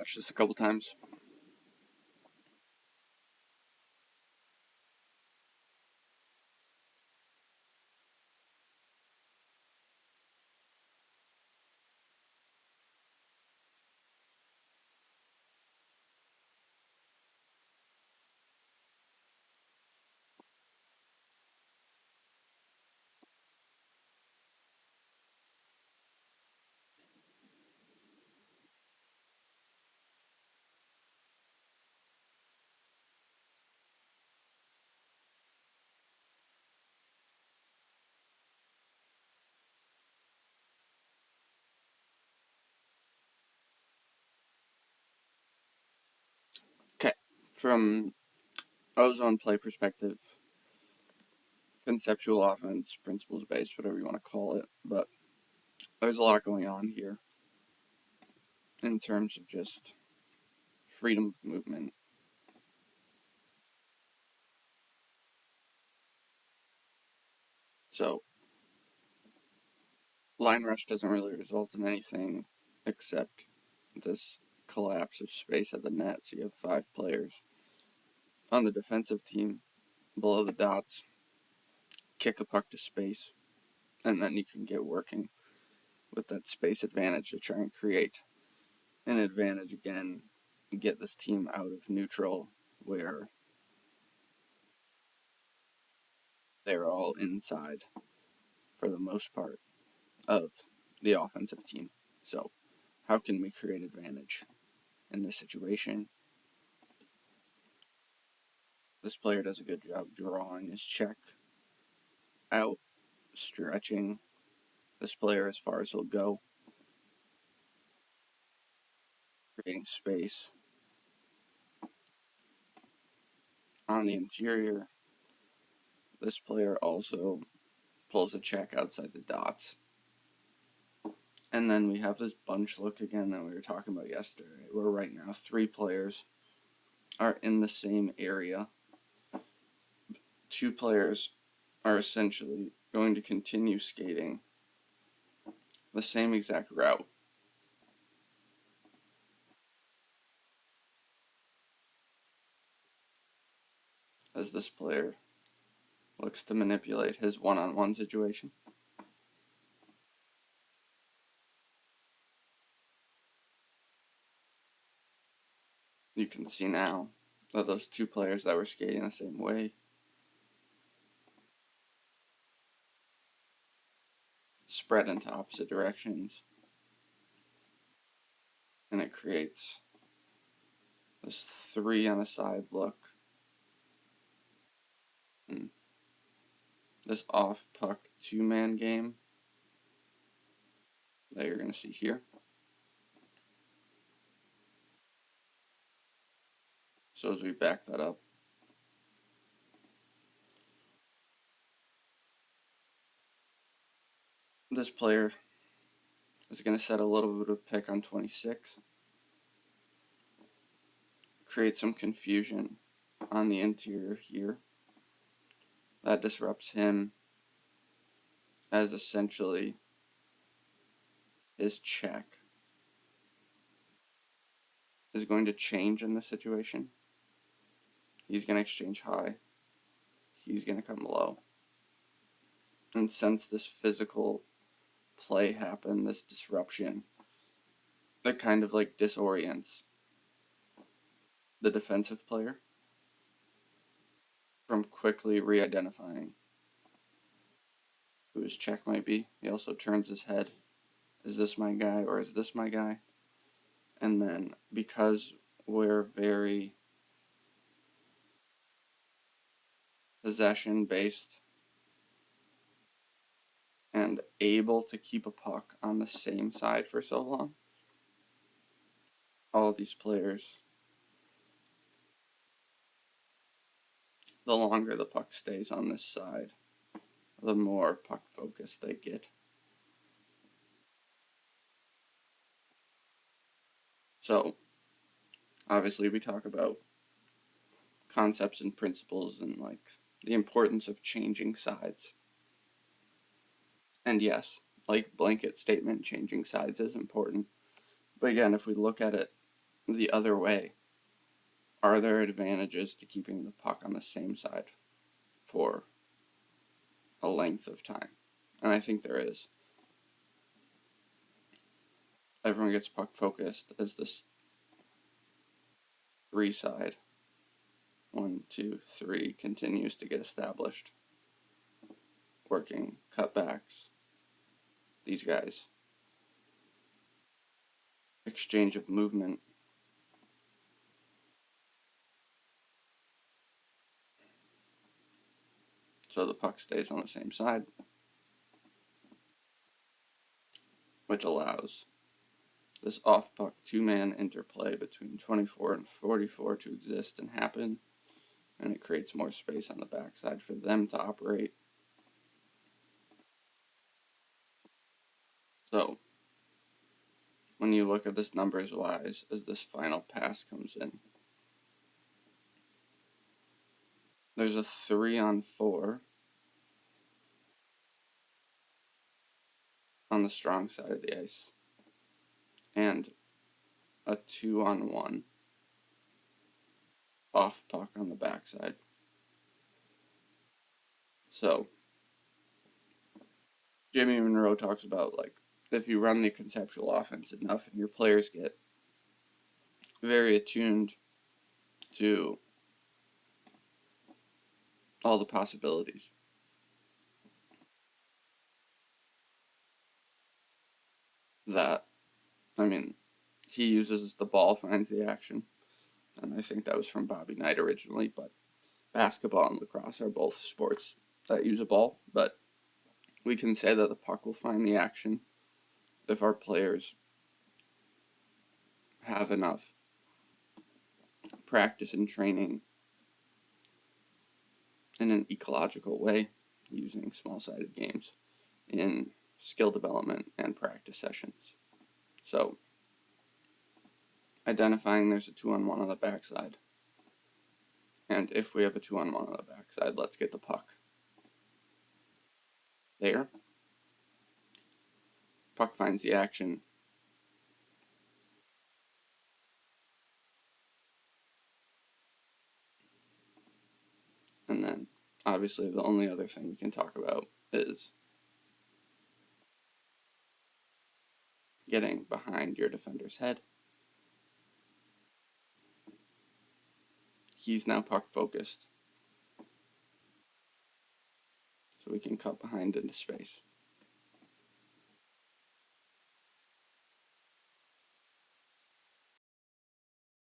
watched this a couple times. Okay, from Ozone play perspective, conceptual offense, principles based, whatever you want to call it, but there's a lot going on here in terms of just freedom of movement. So, line rush doesn't really result in anything except this collapse of space at the net. So, you have 5 players on the defensive team below the dots, kick a puck to space, and then you can get working with that space advantage to try and create an advantage again, get this team out of neutral where they're all inside for the most part of the offensive team. So, how can we create advantage in this situation? This player does a good job drawing his check out, stretching this player as far as he'll go, creating space on the interior. This player also pulls a check outside the dots. And then we have this bunch look again that we were talking about yesterday, where right now 3 players are in the same area. 2 players are essentially going to continue skating the same exact route. As this player looks to manipulate his one-on-one situation. You can see now that those 2 players that were skating the same way spread into opposite directions, and it creates this 3 on a side look, and this off puck 2-man game that you're going to see here. So as we back that up, this player is going to set a little bit of pick on 26, create some confusion on the interior here. That disrupts him as essentially his check is going to change in this situation. He's going to exchange high. He's going to come low. And since this physical play happened, this disruption, that kind of like disorients the defensive player from quickly re-identifying who his check might be. He also turns his head. Is this my guy or is this my guy? And then because we're very possession based and able to keep a puck on the same side for so long, all of these players, the longer the puck stays on this side, the more puck focused they get. So, obviously, we talk about concepts and principles and like the importance of changing sides. And yes, like blanket statement, changing sides is important. But again, if we look at it the other way, are there advantages to keeping the puck on the same side for a length of time? And I think there is. Everyone gets puck focused as this three side, 1, 2, 3, continues to get established. Working cutbacks, these guys. Exchange of movement. So the puck stays on the same side, which allows this off-puck two-man interplay between 24 and 44 to exist and happen, and it creates more space on the backside for them to operate. So, when you look at this numbers-wise as this final pass comes in, there's a 3-on-4 on the strong side of the ice, and a 2-on-1 off puck on the backside. So, Jamie Monroe talks about, like, if you run the conceptual offense enough and your players get very attuned to all the possibilities, that, I mean, he uses the ball finds the action, and I think that was from Bobby Knight originally, but basketball and lacrosse are both sports that use a ball, but we can say that the puck will find the action if our players have enough practice and training in an ecological way using small-sided games in skill development and practice sessions. So, identifying there's a 2-on-1 on the backside, and if we have a 2-on-1 on the backside, let's get the puck there. Puck finds the action. And then, obviously, the only other thing we can talk about is getting behind your defender's head. He's now puck focused, so we can cut behind into space.